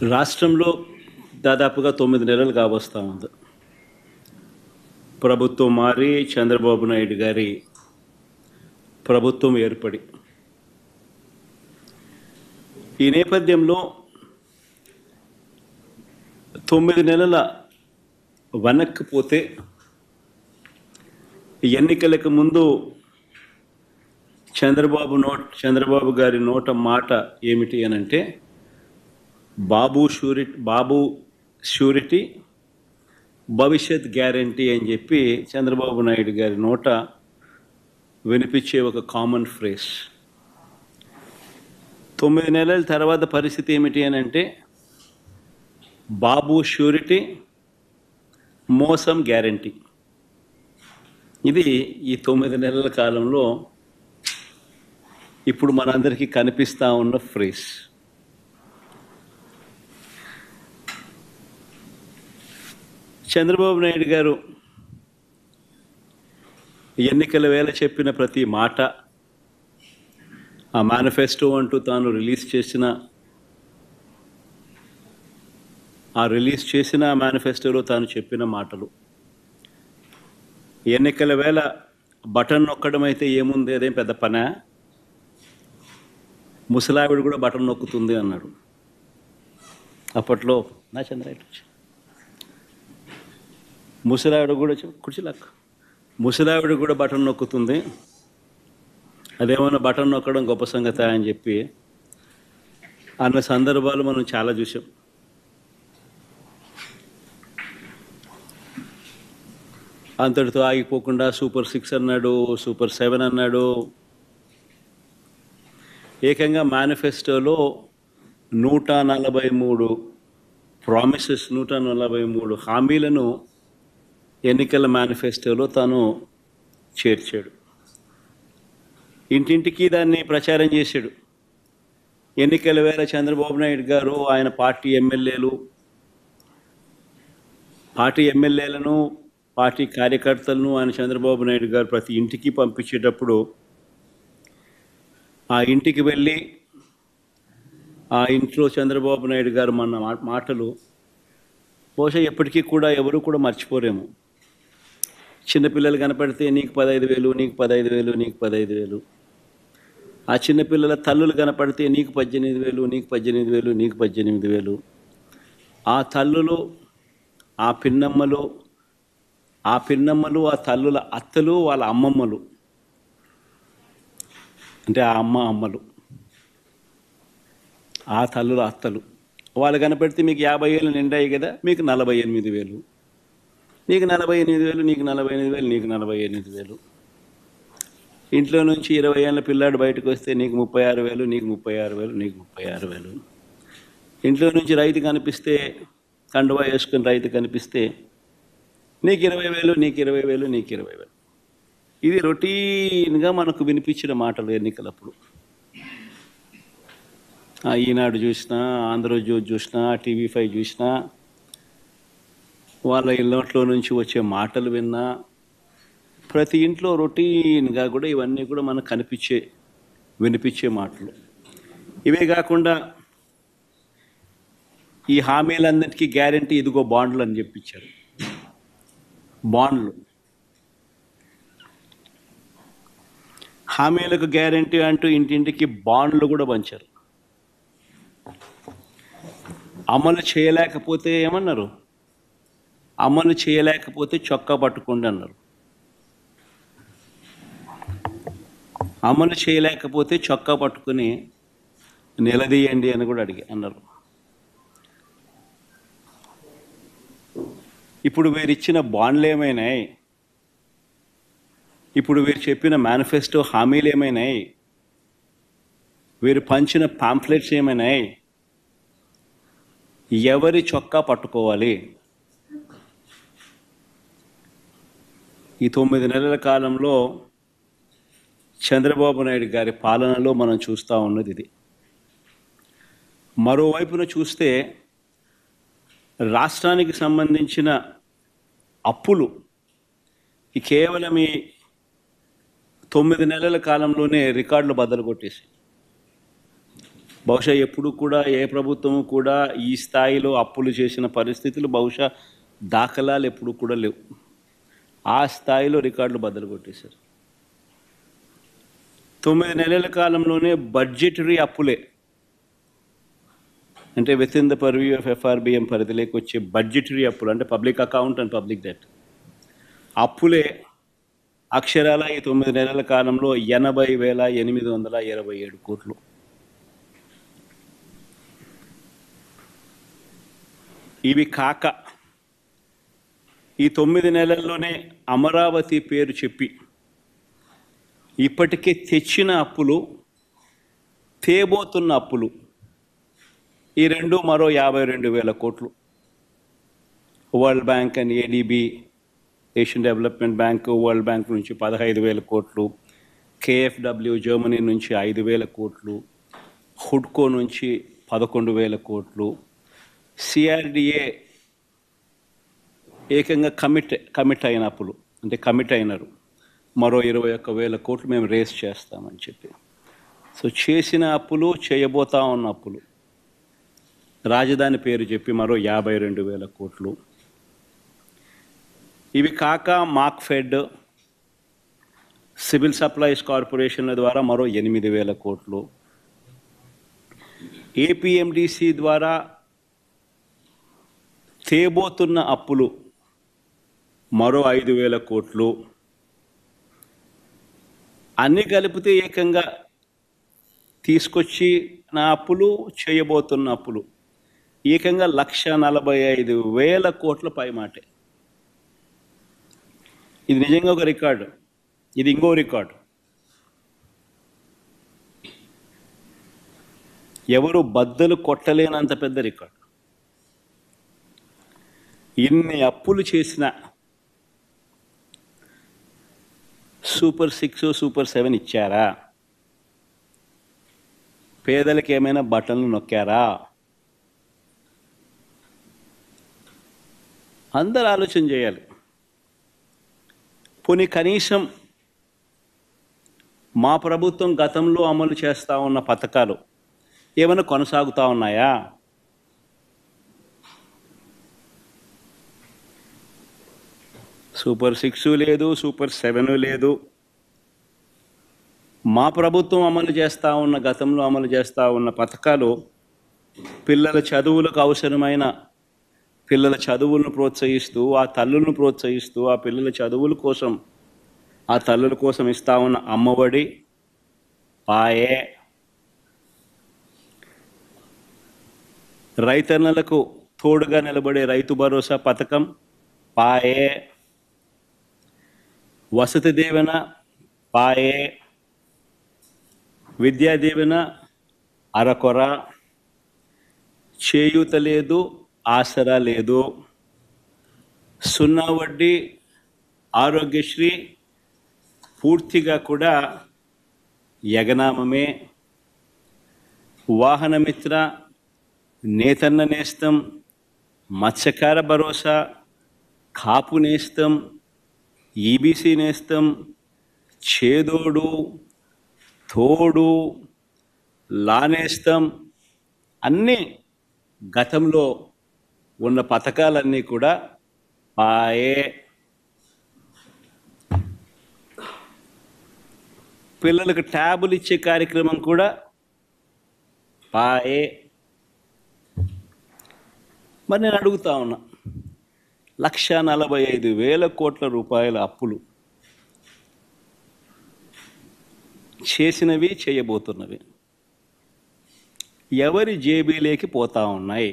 రాష్ట్రంలో దాదాపుగా 9 నెలలు కావస్తా ఉంది. ప్రభుత్వం మారి చంద్రబాబు నాయుడు గారి ప్రభుత్వం ఏర్పడి. ఈ నేపథ్యంలో 9 నెలల వెనక్కిపోతే ఎన్నికలకు ముందు చంద్రబాబు గారి నోట మాట ఏమిటి అనంటే బాబు షూరిటీ భవిష్యత్ గ్యారంటీ అని చెప్పి చంద్రబాబు నాయుడు గారి నోట వినిపించే ఒక కామన్ ఫ్రేజ్. 9 నెలల తర్వాత పరిస్థితి ఏమిటి అని అంటే బాబు షూరిటీ మోసం గ్యారంటీ. ఇది ఈ 9 నెలల కాలంలో ఇప్పుడు మనందరికీ కనిపిస్తూ ఉన్న ఫ్రేజ్. చంద్రబాబు నాయుడు గారు ఎన్నికల వేళ చెప్పిన ప్రతి మాట, ఆ మేనిఫెస్టో అంటూ తాను రిలీజ్ చేసిన మేనిఫెస్టోలో తాను చెప్పిన మాటలు, ఎన్నికల వేళ బటన్ నొక్కడం అయితే ఏముంది, అదేం పెద్ద పనా, ముసలావిడ కూడా బటన్ నొక్కుతుంది అన్నాడు అప్పట్లో. నా చంద్రాయుడు ముసలావిడ కూడా ముసలావిడ కూడా బటన్ నొక్కుతుంది, అదేమన్నా బటన్ నొక్కడం గొప్ప సంగతి అని చెప్పి అన్న సందర్భాలు మనం చాలా చూసాం. అంతటితో ఆగిపోకుండా సూపర్ 6 అన్నాడు, సూపర్ 7 అన్నాడు. ఏకంగా మేనిఫెస్టోలో 143 ప్రామిసెస్, 143 హామీలను ఎన్నికల మేనిఫెస్టోలో తాను చేర్చాడు. ఇంటింటికి దాన్ని ప్రచారం చేశాడు. ఎన్నికల వేళ చంద్రబాబు నాయుడు గారు ఆయన పార్టీ ఎమ్మెల్యేలను పార్టీ కార్యకర్తలను ఆయన చంద్రబాబు నాయుడు గారు ప్రతి ఇంటికి పంపించేటప్పుడు ఆ ఇంటికి వెళ్ళి ఆ ఇంట్లో చంద్రబాబు నాయుడు గారు మన మాటలు బహుశా ఎప్పటికీ కూడా ఎవరు కూడా మర్చిపోరేమో. చిన్నపిల్లలు కనపడితే నీకు 15,000, నీకు 15,000, నీకు 15,000. ఆ చిన్నపిల్లల తల్లులు కనపడితే నీకు 18,000, నీకు 18,000, నీకు 18,000. ఆ తల్లులు, ఆ పిన్నమ్మలు, ఆ తల్లుల అత్తలు, వాళ్ళ అమ్మమ్మలు, అంటే ఆ అమ్మలు, ఆ తల్లుల అత్తలు, వాళ్ళు కనపడితే మీకు 50,000 నిండాయి కదా, మీకు 48,000, నీకు 48,000, నీకు 48,000, నీకు 48,000. ఇంట్లో నుంచి 20 ఏళ్ళ పిల్లాడు బయటకు వస్తే నీకు 36,000, నీకు 36,000, నీకు 36,000. ఇంట్లో నుంచి రైతు కనిపిస్తే, కండువా వేసుకుని రైతు కనిపిస్తే నీకు 20,000, నీకు 20,000, నీకు 20,000. ఇది రొటీన్గా మనకు వినిపించిన మాటలు ఎన్నికలప్పుడు. ఈనాడు చూసినా, ఆంధ్రజ్యోతి చూసినా, TV5 చూసినా, వాళ్ళ ఇళ్ళట్లో నుంచి వచ్చే మాటలు విన్నా, ప్రతి ఇంట్లో రొటీన్గా కూడా ఇవన్నీ కూడా మనకు వినిపించే మాటలు. ఇవే కాకుండా ఈ హామీలన్నిటికీ గ్యారంటీ ఇదిగో బాండ్లు అని చెప్పించారు. బాండ్లు, హామీలకు గ్యారంటీ అంటూ ఇంటింటికి బాండ్లు కూడా పంచారు. అమలు చేయలేకపోతే ఏమన్నారు, అమలు చేయలేకపోతే చొక్కా పట్టుకోండి అన్నారు. అమలు చేయలేకపోతే చొక్కా పట్టుకుని నిలదీయండి అని కూడా అన్నారు. ఇప్పుడు వీరిచ్చిన బాండ్లు ఏమైనాయి, ఇప్పుడు వీరు చెప్పిన మేనిఫెస్టో హామీలు ఏమైనాయి, వీరు పంచిన పాంఫ్లెట్స్ ఏమైనాయి, ఎవరి చొక్కా పట్టుకోవాలి? ఈ 9 నెలల కాలంలో చంద్రబాబు నాయుడు గారి పాలనలో మనం చూస్తూ ఉన్నది ఇది. మరోవైపున చూస్తే రాష్ట్రానికి సంబంధించిన అప్పులు కేవలం ఈ 9 నెలల కాలంలోనే రికార్డులు బద్దలు కొట్టేసి బహుశా ఎప్పుడు కూడా ఏ ప్రభుత్వము కూడా ఈ స్థాయిలో అప్పులు చేసిన పరిస్థితులు బహుశా దాఖలాలు ఎప్పుడు కూడా లేవు. ఆ స్థాయిలో రికార్డులు బద్దలు కొట్టేశారు. 9 నెలల కాలంలోనే బడ్జెటరీ అప్పులే, అంటే with in the purview of FRBM పరిధిలోకి వచ్చే బడ్జెటరీ అప్పులు, అంటే public account and public debt అప్పులే అక్షరాల ఈ 9 నెలల కాలంలో 80,827 కోట్లు. ఇవి కాక ఈ 9 నెలల్లోనే అమరావతి పేరు చెప్పి ఇప్పటికే తెచ్చిన అప్పులు, తేబోతున్న అప్పులు, ఈ రెండు మరో 52,000 కోట్లు. World bank and ADB, Asian development bank, world bank నుంచి 15,000 కోట్లు, KfW జర్మనీ నుంచి 5,000 కోట్లు, హుడ్కో నుంచి 11,000 కోట్లు, CRDA ఏకంగా కమిట్ అయిన అప్పులు, అంటే కమిట్ అయినారు, మరో 21,000 కోట్లు మేము రేస్ చేస్తామని చెప్పి. సో చేసిన అప్పులు, చేయబోతా ఉన్న అప్పులు, రాజధాని పేరు చెప్పి మరో 52,000 కోట్లు. ఇవి కాక మార్క్ఫెడ్, సివిల్ సప్లైస్ కార్పొరేషన్ల ద్వారా మరో 8,000 కోట్లు, APMDC ద్వారా తేబోతున్న అప్పులు మరో 5,000 కోట్లు. అన్నీ కలిపితే ఏకంగా తీసుకొచ్చి నా అప్పులు, చేయబోతున్న అప్పులు ఏకంగా 1,45,000 కోట్ల పైమాటే. ఇది నిజంగా ఒక రికార్డు. ఇది ఇంకో రికార్డు. ఎవరు బద్దలు కొట్టలేనంత పెద్ద రికార్డు. ఇన్ని అప్పులు చేసిన సూపర్ 6, సూపర్ 7 ఇచ్చారా? పేదలకు ఏమైనా బటన్లు నొక్కారా? అందరూ ఆలోచన చేయాలి. పోనీ కనీసం మా ప్రభుత్వం గతంలో అమలు చేస్తూ ఉన్న పథకాలు ఏమైనా కొనసాగుతూ ఉన్నాయా? సూపర్ 6 లేదు, సూపర్ 7 లేదు. మా ప్రభుత్వం అమలు చేస్తూ ఉన్న, గతంలో అమలు చేస్తూ ఉన్న పథకాలు పిల్లల చదువులకు అవసరమైన, పిల్లల చదువులను ప్రోత్సహిస్తూ, ఆ తల్లులను ప్రోత్సహిస్తూ, ఆ పిల్లల చదువుల కోసం, ఆ తల్లుల కోసం ఇస్తూ ఉన్న అమ్మఒడి పాయే, రైతన్నలకు తోడుగా నిలబడే రైతు భరోసా పథకం పాయే, వసతి దీవెన పాయే, విద్యా దీవెన అరకొర, చేయూత లేదు, ఆసరా లేదు, 0 వడ్డీ, ఆరోగ్యశ్రీ పూర్తిగా కూడా యగనామమే, వాహనమిత్ర, నేతన్న నేస్తం, మత్స్యకార భరోసా, కాపు నేస్తం, EBC నేస్తం, చేదోడు, తోడు, లానేస్తం, అన్నీ గతంలో ఉన్న పథకాలన్నీ కూడా పాయే. పిల్లలకు ట్యాబులు ఇచ్చే కార్యక్రమం కూడా పాయే. మరి నేను అడుగుతా ఉన్నా, 1,45,000 కోట్ల రూపాయల అప్పులు చేసినవి, చేయబోతున్నవి ఎవరి జేబీలోకి పోతా ఉన్నాయి?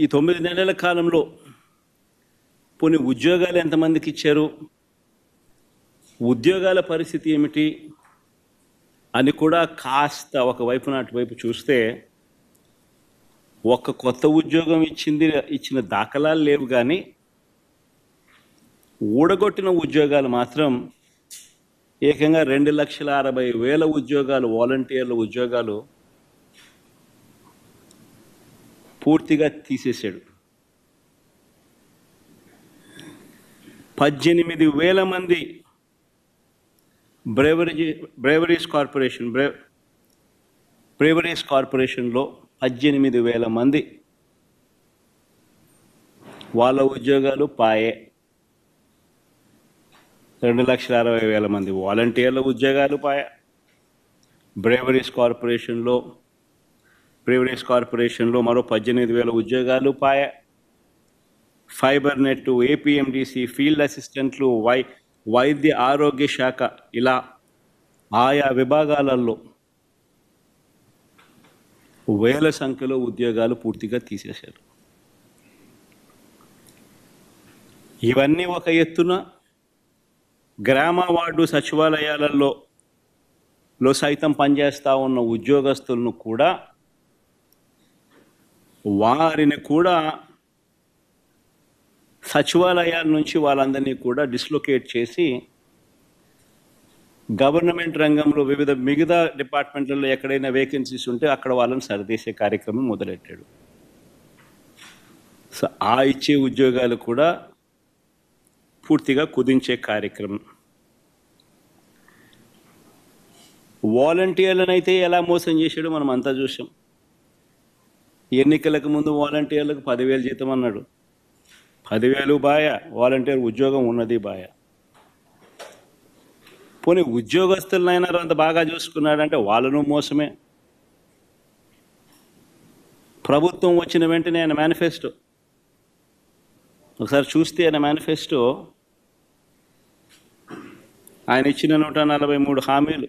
ఈ 9 నెలల కాలంలో పోనీ ఉద్యోగాలు ఎంతమందికి ఇచ్చారు, ఉద్యోగాల పరిస్థితి ఏమిటి అని కూడా కాస్త ఒకవైపు అటువైపు చూస్తే, ఒక్క కొత్త ఉద్యోగం ఇచ్చిన దాఖలాలు లేవు, కానీ ఊడగొట్టిన ఉద్యోగాలు మాత్రం ఏకంగా 2,60,000 ఉద్యోగాలు, వాలంటీర్ల ఉద్యోగాలు పూర్తిగా తీసేశాడు. 18,000 మంది బ్రేవరీస్ కార్పొరేషన్లో 18,000 మంది వాళ్ళ ఉద్యోగాలు పాయే. 2,60,000 మంది వాలంటీర్ల ఉద్యోగాలు పాయే. బ్రేవరీస్ కార్పొరేషన్లో మరో 18,000 ఉద్యోగాలు పాయే. ఫైబర్ నెట్, ఏపీఎండిసి, ఫీల్డ్ అసిస్టెంట్లు, వైద్య ఆరోగ్య శాఖ, ఇలా ఆయా విభాగాలలో వేల సంఖ్యలో ఉద్యోగాలు పూర్తిగా తీసేశారు. ఇవన్నీ ఒక ఎత్తున గ్రామ వార్డు సచివాలయాలలో సైతం పనిచేస్తూ ఉన్న ఉద్యోగస్తులను కూడా వారిని కూడా సచివాలయాల నుంచి వాళ్ళందరినీ కూడా డిస్లొకేట్ చేసి గవర్నమెంట్ రంగంలో మిగతా డిపార్ట్మెంట్లలో ఎక్కడైనా వేకెన్సీస్ ఉంటే అక్కడ వాళ్ళని సరిదేసే కార్యక్రమం మొదలెట్టాడు. సో ఇచ్చే ఉద్యోగాలు కూడా పూర్తిగా కుదించే కార్యక్రమం. వాలంటీర్లను ఎలా మోసం చేశాడో మనం అంతా చూసాం. ఎన్నికలకు ముందు వాలంటీర్లకు 10,000 జీతం అన్నాడు. 10,000 బాయ, వాలంటీర్ ఉద్యోగం ఉన్నది బాయ. పోనీ ఉద్యోగస్తులనైనా అంత బాగా చూసుకున్నాడంటే వాళ్ళను మోసమే. ప్రభుత్వం వచ్చిన వెంటనే ఆయన మేనిఫెస్టో ఒకసారి చూస్తే, ఆయన మేనిఫెస్టో ఆయన ఇచ్చిన 143 హామీలు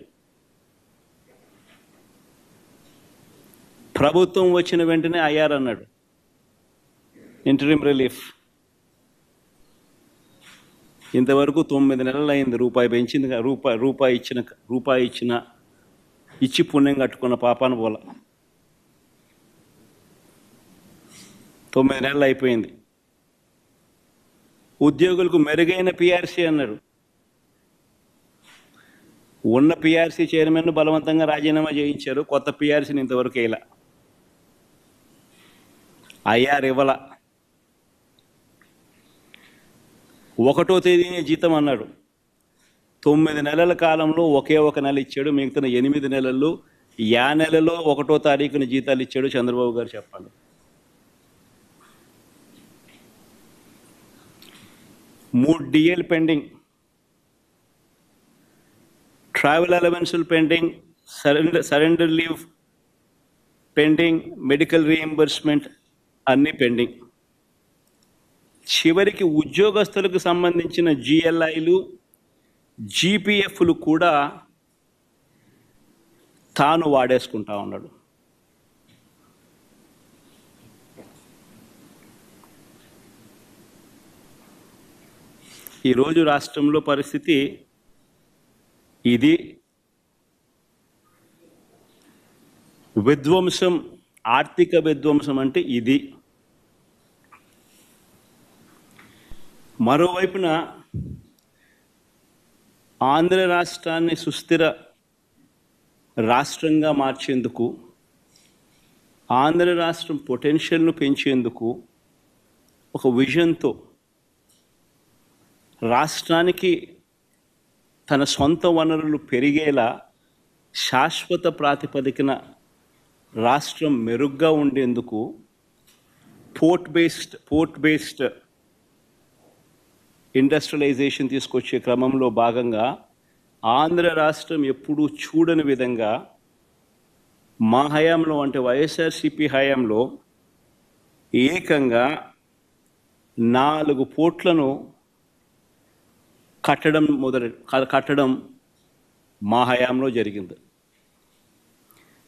ప్రభుత్వం వచ్చిన వెంటనే అయ్యారన్నాడు. ఇంటరిమ్ రిలీఫ్ ఇంతవరకు 9 నెలలు అయింది. రూపాయి పెంచింది, రూపాయి ఇచ్చి పుణ్యం కట్టుకున్న పాపాను పోల. 9 నెలలు అయిపోయింది. ఉద్యోగులకు మెరుగైన పిఆర్సీ అన్నాడు. ఉన్న పిఆర్సీ చైర్మన్ బలవంతంగా రాజీనామా చేయించారు. కొత్త పిఆర్సీని ఇంతవరకు ఇలా ఇవ్వాల. 1వ తేదీనే జీతం అన్నాడు. 9 నెలల కాలంలో ఒకే ఒక నెల ఇచ్చాడు. మిగతా 8 నెలల్లో నెలలో 1వ తారీఖున జీతాలు ఇచ్చాడు చంద్రబాబు గారు. చెప్పాలి, 3 డిఎల్ పెండింగ్, ట్రావెల్ అలవెన్సులు pending, surrender leave pending, medical reimbursement అన్నీ పెండింగ్. చివరికి ఉద్యోగస్తులకు సంబంధించిన జిఎల్ఐలు, జీపీఎఫ్లు కూడా తాను వాడేసుకుంటా ఉన్నాడు. ఈరోజు రాష్ట్రంలో పరిస్థితి ఇది. విధ్వంసం, ఆర్థిక విధ్వంసం అంటే ఇది. మరోవైపున ఆంధ్ర రాష్ట్రాన్ని సుస్థిర రాష్ట్రంగా మార్చేందుకు, ఆంధ్ర రాష్ట్రం పొటెన్షియల్ను పెంచేందుకు ఒక విజన్తో రాష్ట్రానికి తన సొంత వనరులు పెరిగేలా శాశ్వత ప్రాతిపదికన రాష్ట్రం మెరుగ్గా ఉండేందుకు పోర్ట్ బేస్డ్ ఇండస్ట్రియలైజేషన్ తీసుకొచ్చే క్రమంలో భాగంగా ఆంధ్ర రాష్ట్రం ఎప్పుడూ చూడని విధంగా మా హయాంలో, అంటే వైఎస్ఆర్సీపీ హయాంలో, ఏకంగా 4 పోర్ట్లను కట్టడం మా హయాంలో జరిగింది.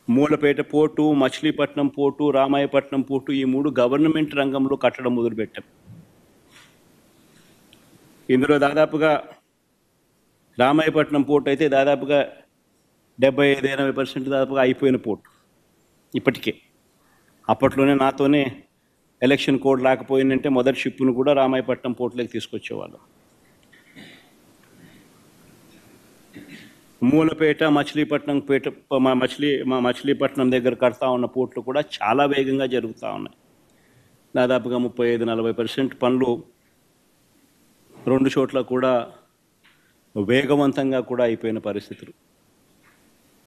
Mulapeta port, Machilipatnam port, Ramayapatnam port, ఈ 3 గవర్నమెంట్ రంగంలో కట్టడం మొదలుపెట్టాం. ఇందులో దాదాపుగా రామాయపట్నం పోర్టు అయితే దాదాపుగా 75-80% దాదాపుగా అయిపోయిన పోర్టు ఇప్పటికే. అప్పట్లోనే నాతోనే ఎలక్షన్ కోడ్ లేకపోయిందంటే మొదటి షిప్ను కూడా రామాయపట్నం పోర్టులోకి తీసుకొచ్చేవాళ్ళు. మూలపేట, మచిలీపట్నం దగ్గర కడతా ఉన్న పోర్టులు కూడా చాలా వేగంగా జరుగుతూ ఉన్నాయి. దాదాపుగా 35-40% పనులు 2 చోట్ల కూడా వేగవంతంగా కూడా అయిపోయిన పరిస్థితులు.